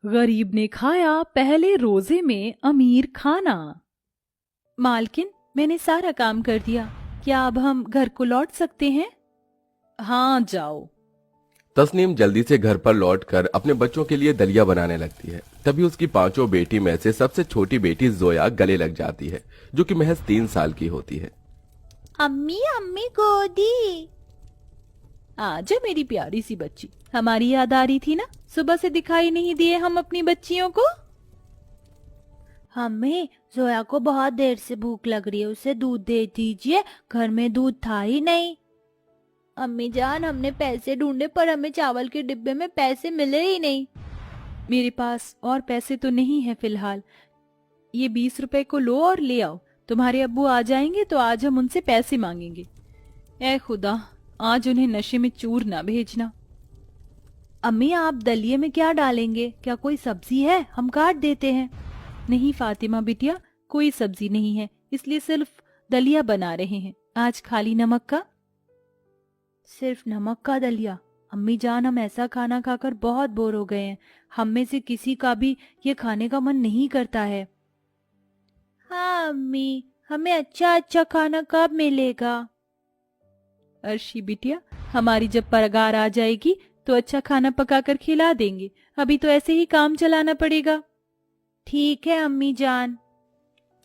गरीब ने खाया पहले रोजे में अमीर खाना। मालकिन, मैंने सारा काम कर दिया, क्या अब हम घर को लौट सकते हैं? हाँ, जाओ। तस्नीम जल्दी से घर पर लौटकर अपने बच्चों के लिए दलिया बनाने लगती है। तभी उसकी पांचों बेटी में से सबसे छोटी बेटी जोया गले लग जाती है, जो कि महज 3 साल की होती है। अम्मी अम्मी गोदी। आजा मेरी प्यारी सी बच्ची, हमारी याद आ रही थी ना? सुबह से दिखाई नहीं दिए हम अपनी बच्चियों को। हमें जोया को बहुत देर से भूख लग रही है, उसे दूध दे दीजिए, घर में दूध था ही नहीं। अम्मी जान, हमने पैसे ढूंढे पर हमें चावल के डिब्बे में पैसे मिले ही नहीं। मेरे पास और पैसे तो नहीं है फिलहाल, ये 20 रुपए को लो और ले आओ। तुम्हारे अब्बू आ जाएंगे तो आज हम उनसे पैसे मांगेंगे। ऐ खुदा, आज उन्हें नशे में चूर ना भेजना। अम्मी, आप दलिये में क्या डालेंगे? क्या कोई सब्जी है? हम काट देते हैं। नहीं फातिमा बिटिया, कोई सब्जी नहीं है, इसलिए सिर्फ दलिया बना रहे हैं। आज खाली नमक का। सिर्फ नमक का दलिया? अम्मी जान, हम ऐसा खाना खाकर बहुत बोर हो गए हैं, हम में से किसी का भी ये खाने का मन नहीं करता है। हाँ अम्मी, हमें अच्छा अच्छा खाना कब मिलेगा? अर्शी बिटिया, हमारी जब पगार आ जाएगी तो अच्छा खाना पकाकर खिला देंगे, अभी तो ऐसे ही काम चलाना पड़ेगा। ठीक है अम्मी जान।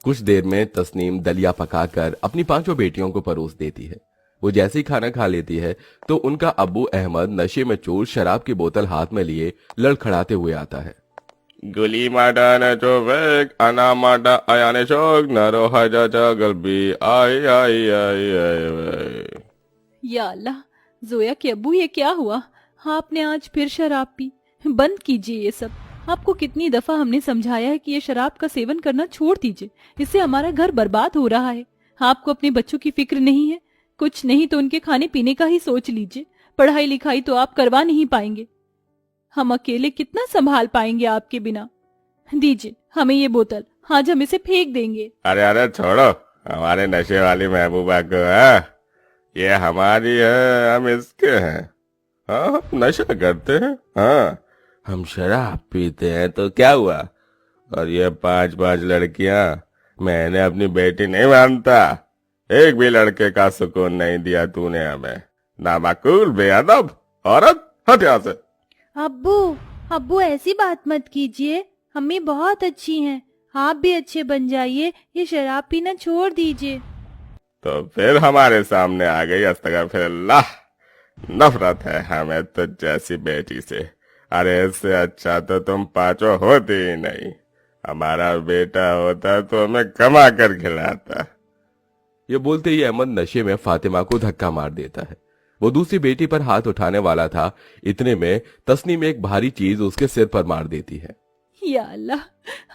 कुछ देर में तस्नीम दलिया पकाकर अपनी पांचों बेटियों को परोस देती है। वो जैसे ही खाना खा लेती है तो उनका अब्बू अहमद नशे में चूर शराब की बोतल हाथ में लिए लड़खड़ाते हुए आता है। गुली माडा न चोवेक अना माडा आयाने चोक नरो हजा गलबी आई आई आई आई। या अल्लाह, जोया के अब्बू, ये क्या हुआ? आपने आज फिर शराब पी? बंद कीजिए ये सब। आपको कितनी दफा हमने समझाया है कि ये शराब का सेवन करना छोड़ दीजिए, इससे हमारा घर बर्बाद हो रहा है। आपको अपने बच्चों की फिक्र नहीं है? कुछ नहीं तो उनके खाने पीने का ही सोच लीजिए। पढ़ाई लिखाई तो आप करवा नहीं पाएंगे, हम अकेले कितना संभाल पाएंगे आपके बिना? दीजिए हमें ये बोतल, आज हम इसे फेंक देंगे। अरे अरे छोड़ो, हमारे नशे वाली महबूबा को है, ये हमारी है, हम इसके हैं। हाँ, हम नशा करते हैं, हाँ, हम शराब पीते हैं तो क्या हुआ? और ये 5 लड़कियां, मैंने अपनी बेटी नहीं मानता। एक भी लड़के का सुकून नहीं दिया तूने हमें। नामाकूल, बेअदब औरत, हट यहाँ से। अब्बू, अब्बू ऐसी बात मत कीजिए, अम्मी बहुत अच्छी हैं, आप भी अच्छे बन जाइए, ये शराब पीना छोड़ दीजिए। तो फिर हमारे सामने आ गई, अस्तगफिरुल्लाह। नफरत है हमें तो जैसी बेटी से। अरे इससे अच्छा तो तुम पांचों होती ही नहीं। हमारा बेटा होता तो हमें कमा कर खिलाता। ये बोलते ही अहमद नशे में फातिमा को धक्का मार देता है। वो दूसरी बेटी पर हाथ उठाने वाला था, इतने में तस्नीम एक भारी चीज उसके सिर पर मार देती है। या अल्लाह,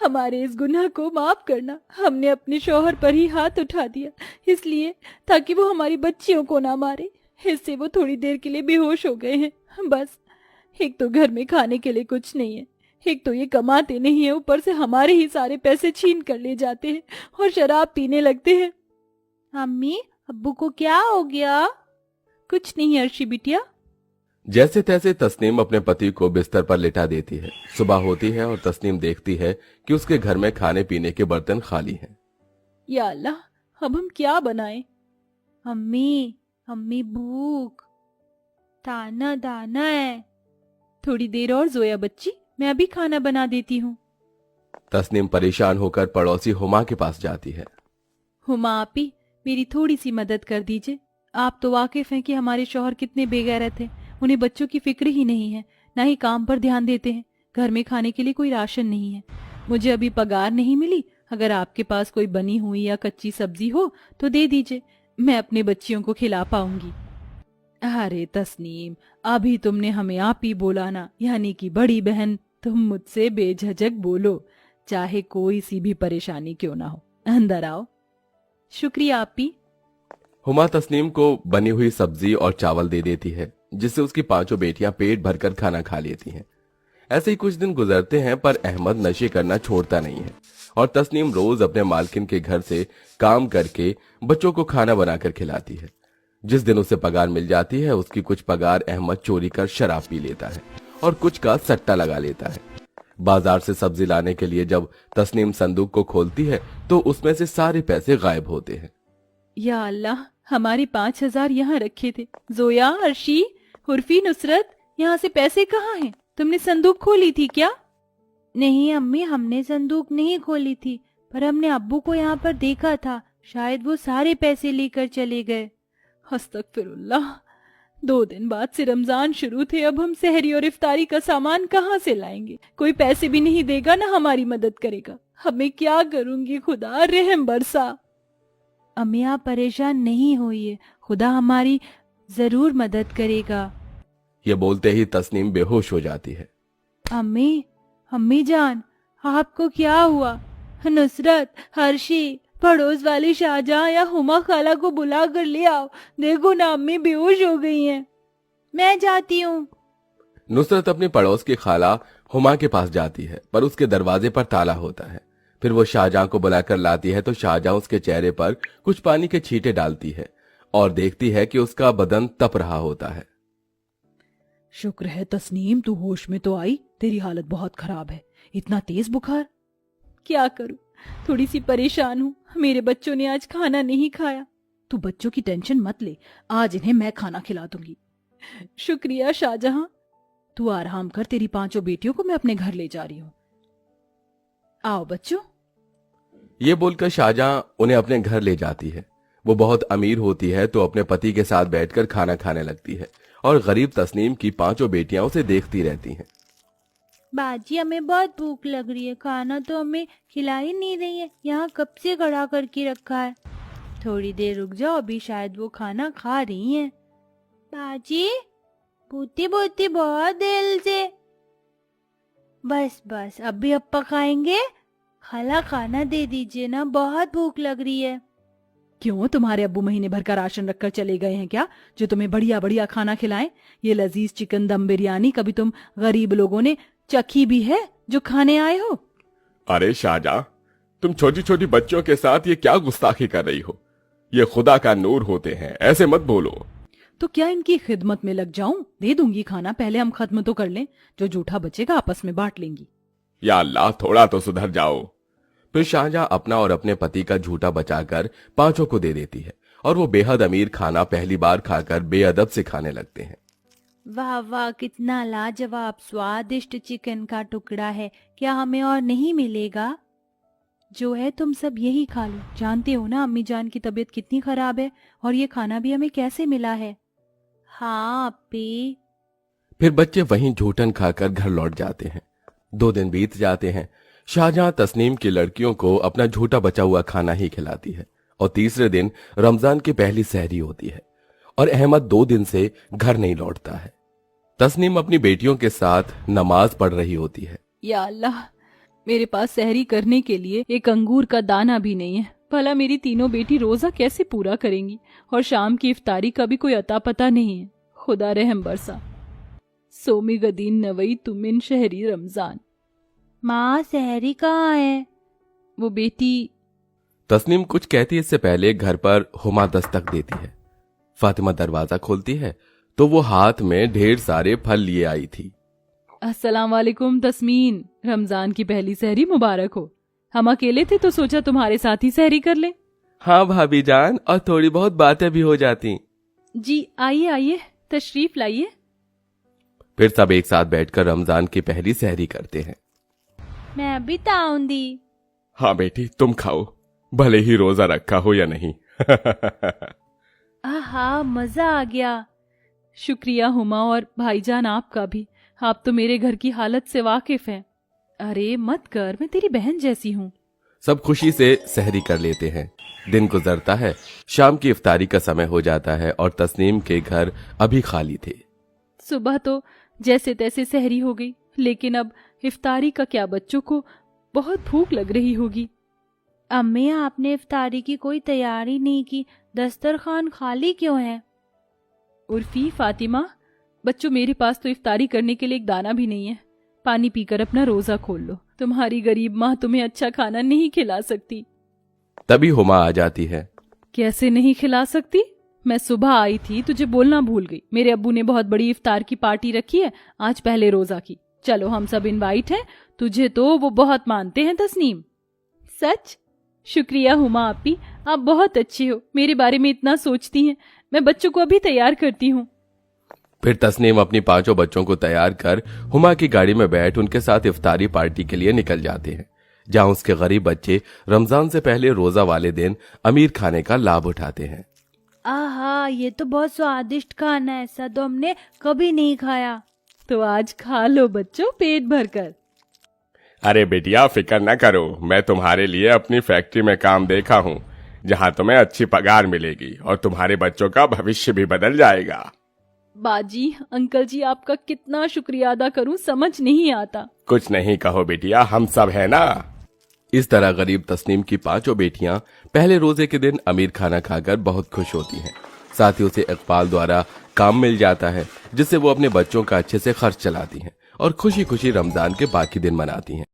हमारे इस गुनाह को माफ करना। हमने अपने शौहर पर ही हाथ उठा दिया, इसलिए ताकि वो हमारी बच्चियों को ना मारे। इससे वो थोड़ी देर के लिए बेहोश हो गए हैं। बस, एक तो घर में खाने के लिए कुछ नहीं है, एक तो ये कमाते नहीं है, ऊपर से हमारे ही सारे पैसे छीन कर ले जाते हैं और शराब पीने लगते हैं। अम्मी, अब्बू को क्या हो गया? कुछ नहीं अर्शी बिटिया। जैसे तैसे तस्नीम अपने पति को बिस्तर पर लिटा देती है। सुबह होती है और तस्नीम देखती है कि उसके घर में खाने पीने के बर्तन खाली हैं। या अल्लाह, अब हम क्या बनाएं? अम्मी, अम्मी भूख, दाना दाना है। थोड़ी देर और जोया बच्ची, मैं अभी खाना बना देती हूँ। तस्नीम परेशान होकर पड़ोसी हुमा के पास जाती है। हुमा आपी, मेरी थोड़ी सी मदद कर दीजिए। आप तो वाकिफ हैं कि हमारे शौहर कितने बेगैरत हैं, उन्हें बच्चों की फिक्र ही नहीं है, ना ही काम पर ध्यान देते हैं। घर में खाने के लिए कोई राशन नहीं है, मुझे अभी पगार नहीं मिली। अगर आपके पास कोई बनी हुई या कच्ची सब्जी हो तो दे दीजिए, मैं अपने बच्चियों को खिला पाऊंगी। अरे तस्नीम, अभी तुमने हमें आप ही बोला ना, यानी कि बड़ी बहन, तुम मुझसे बेझिझक बोलो, चाहे कोई सी भी परेशानी क्यों ना हो। अंदर आओ। शुक्रिया आपी। हुमा तस्नीम को बनी हुई सब्जी और चावल दे देती है, जिससे उसकी पांचों बेटियां पेट भरकर खाना खा लेती हैं। ऐसे ही कुछ दिन गुजरते हैं, पर अहमद नशे करना छोड़ता नहीं है और तस्नीम रोज अपने मालकिन के घर से काम करके बच्चों को खाना बनाकर खिलाती है। जिस दिन उसे पगार मिल जाती है, उसकी कुछ पगार अहमद चोरी कर शराब पी लेता है और कुछ का सट्टा लगा लेता है। बाजार से सब्जी लाने के लिए जब तस्नीम संदूक को खोलती है तो उसमें से सारे पैसे गायब होते हैं। या अल्लाह, हमारे 5,000 यहाँ रखे थे। जोया, अर्शी, उर्फी, नुसरत, यहाँ से पैसे कहाँ हैं? तुमने संदूक खोली थी क्या? नहीं अम्मी, हमने संदूक नहीं खोली थी, पर हमने अब्बू को यहाँ पर देखा था, शायद वो सारे पैसे लेकर चले गए। अस्तगफिरुल्लाह, 2 दिन बाद से रमजान शुरू थे, अब हम सहरी और इफ्तारी का सामान कहाँ से लाएंगे? कोई पैसे भी नहीं देगा, ना हमारी मदद करेगा। हमें क्या करूंगी? खुदा रहम बरसा। अम्मी आप परेशान नहीं होइए, खुदा हमारी जरूर मदद करेगा। ये बोलते ही तस्नीम बेहोश हो जाती है। अम्मी, अम्मी जान, आपको क्या हुआ? नुसरत, हर्षी, पड़ोस वाली शाहजहां या हुमा खाला को बुला कर ले आओ। देखो ना, अम्मी बेहोश हो गई हैं। मैं जाती हूँ। नुसरत अपनी पड़ोस की खाला हुमा के पास जाती है, पर उसके दरवाजे पर ताला होता है। फिर वो शाहजहां को बुलाकर लाती है तो शाहजहां उसके चेहरे पर कुछ पानी के छींटे डालती है और देखती है कि उसका बदन तप रहा होता है। शुक्र है तस्नीम, तू होश में तो आई। तेरी हालत बहुत खराब है। इतना तेज बुखार? क्या करूं, थोड़ी सी परेशान हूँ। मेरे बच्चों ने आज खाना नहीं खाया। तू बच्चों की टेंशन मत ले, आज इन्हें मैं खाना खिला दूंगी। शुक्रिया शाहजहां। तू आराम कर, तेरी 5 बेटियों को मैं अपने घर ले जा रही हूँ। आओ बच्चों। ये बोलकर शाहजहां उन्हें अपने घर ले जाती है। वो बहुत अमीर होती है तो अपने पति के साथ बैठकर खाना खाने लगती है और गरीब तस्नीम की 5 बेटियां उसे देखती रहती हैं। बाजी, हमें बहुत भूख लग रही है, खाना तो हमें खिला ही नहीं रही है, यहाँ कब से खड़ा करके रखा है। थोड़ी देर रुक जाओ, अभी शायद वो खाना खा रही हैं। बाजी, पूती पूती बहुत देर से। बस बस, अभी अप्पा खाएंगे। खाला खाना दे दीजिए ना, बहुत भूख लग रही है। क्यों, तुम्हारे अब्बू महीने भर का राशन रखकर चले गए हैं क्या, जो तुम्हें बढ़िया बढ़िया खाना खिलाएं? ये लजीज चिकन दम बिरयानी कभी तुम गरीब लोगों ने चखी भी है जो खाने आए हो? अरे शाहजहां, तुम छोटी छोटी बच्चों के साथ ये क्या गुस्ताखी कर रही हो? ये खुदा का नूर होते हैं, ऐसे मत बोलो। तो क्या इनकी खिदमत में लग जाऊं? दे दूंगी खाना, पहले हम खत्म तो कर लें, जो जूठा बचेगा आपस में बांट लेंगी। या अल्लाह, थोड़ा तो सुधर जाओ। फिर शाहजहां अपना और अपने पति का झूठा बचाकर 5 को दे देती है और वो बेहद अमीर खाना पहली बार खाकर बेअदब से खाने लगते हैं। वाह वाह, कितना लाजवाब स्वादिष्ट चिकन का टुकड़ा है। क्या हमें और नहीं मिलेगा? जो है तुम सब यही खा लो। जानते हो ना अम्मी जान की तबीयत कितनी खराब है, और ये खाना भी हमें कैसे मिला है। हाँ अपी। फिर बच्चे वहीं झूठन खाकर घर लौट जाते हैं। 2 दिन बीत जाते हैं। शाहजहां तस्नीम की लड़कियों को अपना झूठा बचा हुआ खाना ही खिलाती है और तीसरे दिन रमजान की पहली सहरी होती है और अहमद 2 दिन से घर नहीं लौटता है। तस्नीम अपनी बेटियों के साथ नमाज पढ़ रही होती है। या अल्लाह, मेरे पास सहरी करने के लिए एक अंगूर का दाना भी नहीं है। भला मेरी तीनों बेटी रोजा कैसे पूरा करेंगी, और शाम की इफ्तारी का भी कोई अता पता नहीं है। खुदा रहम बरसा। सोमी गदीन नवई तुमिन शहरी रमजान। माँ, सहरी कहाँ है? वो बेटी। तस्नीम कुछ कहती इससे पहले घर पर हुमा दस्तक देती है। फातिमा दरवाजा खोलती है तो वो हाथ में ढेर सारे फल लिए आई थी। अस्सलाम वालेकुम तस्मीन, रमजान की पहली सहरी मुबारक हो। हम अकेले थे तो सोचा तुम्हारे साथ ही सहरी कर ले। हाँ भाभी जान, और थोड़ी बहुत बातें भी हो जाती। जी आइए आइए, तशरीफ लाइए। फिर सब एक साथ बैठकर रमजान की पहली सहरी करते हैं। मैं अभी ताऊंदी। हाँ बेटी, तुम खाओ, भले ही रोजा रखा हो या नहीं। आहा, मजा आ गया। शुक्रिया हुमा, और भाईजान आपका भी। आप तो मेरे घर की हालत से वाकिफ हैं। अरे मत कर, मैं तेरी बहन जैसी हूँ। सब खुशी से सहरी कर लेते हैं। दिन गुजरता है, शाम की इफ्तारी का समय हो जाता है और तस्नीम के घर अभी खाली थे। सुबह तो जैसे तैसे सहरी हो गई, लेकिन अब इफ्तारी का क्या? बच्चों को बहुत भूख लग रही होगी। अम्मी, आपने इफ्तारी की कोई तैयारी नहीं की, दस्तरखान खाली क्यों है? उर्फी, फातिमा, बच्चों मेरे पास तो इफ्तारी करने के लिए एक दाना भी नहीं है। पानी पीकर अपना रोजा खोल लो। तुम्हारी गरीब माँ तुम्हें अच्छा खाना नहीं खिला सकती। तभी हुमा आ जाती है। कैसे नहीं खिला सकती? मैं सुबह आई थी, तुझे बोलना भूल गई। मेरे अब्बू ने बहुत बड़ी इफ्तार की पार्टी रखी है आज पहले रोजा की। चलो हम सब इनवाइट हैं, तुझे तो वो बहुत मानते हैं तस्नीम। सच? शुक्रिया हुमा आपी, आप बहुत अच्छी हो, मेरे बारे में इतना सोचती हैं। मैं बच्चों को अभी तैयार करती हूँ। फिर तस्नीम अपनी 5 बच्चों को तैयार कर हुमा की गाड़ी में बैठ उनके साथ इफ्तारी पार्टी के लिए निकल जाते हैं, जहां उसके गरीब बच्चे रमजान से पहले रोजा वाले दिन अमीर खाने का लाभ उठाते हैं। आहा, ये तो बहुत स्वादिष्ट खाना है, ऐसा तो हमने कभी नहीं खाया। तो आज खा लो बच्चों, पेट भर कर। अरे बेटिया फिक्र न करो, मैं तुम्हारे लिए अपनी फैक्ट्री में काम देखा हूँ, जहाँ तुम्हें अच्छी पगार मिलेगी और तुम्हारे बच्चों का भविष्य भी बदल जाएगा। बाजी, अंकल जी आपका कितना शुक्रिया अदा करूं समझ नहीं आता। कुछ नहीं कहो बेटिया, हम सब है ना। इस तरह गरीब तस्नीम की 5 बेटियां पहले रोजे के दिन अमीर खाना खाकर बहुत खुश होती हैं। साथ ही उसे इकबाल द्वारा काम मिल जाता है, जिससे वो अपने बच्चों का अच्छे से खर्च चलाती हैं और खुशी खुशी रमजान के बाकी दिन मनाती हैं।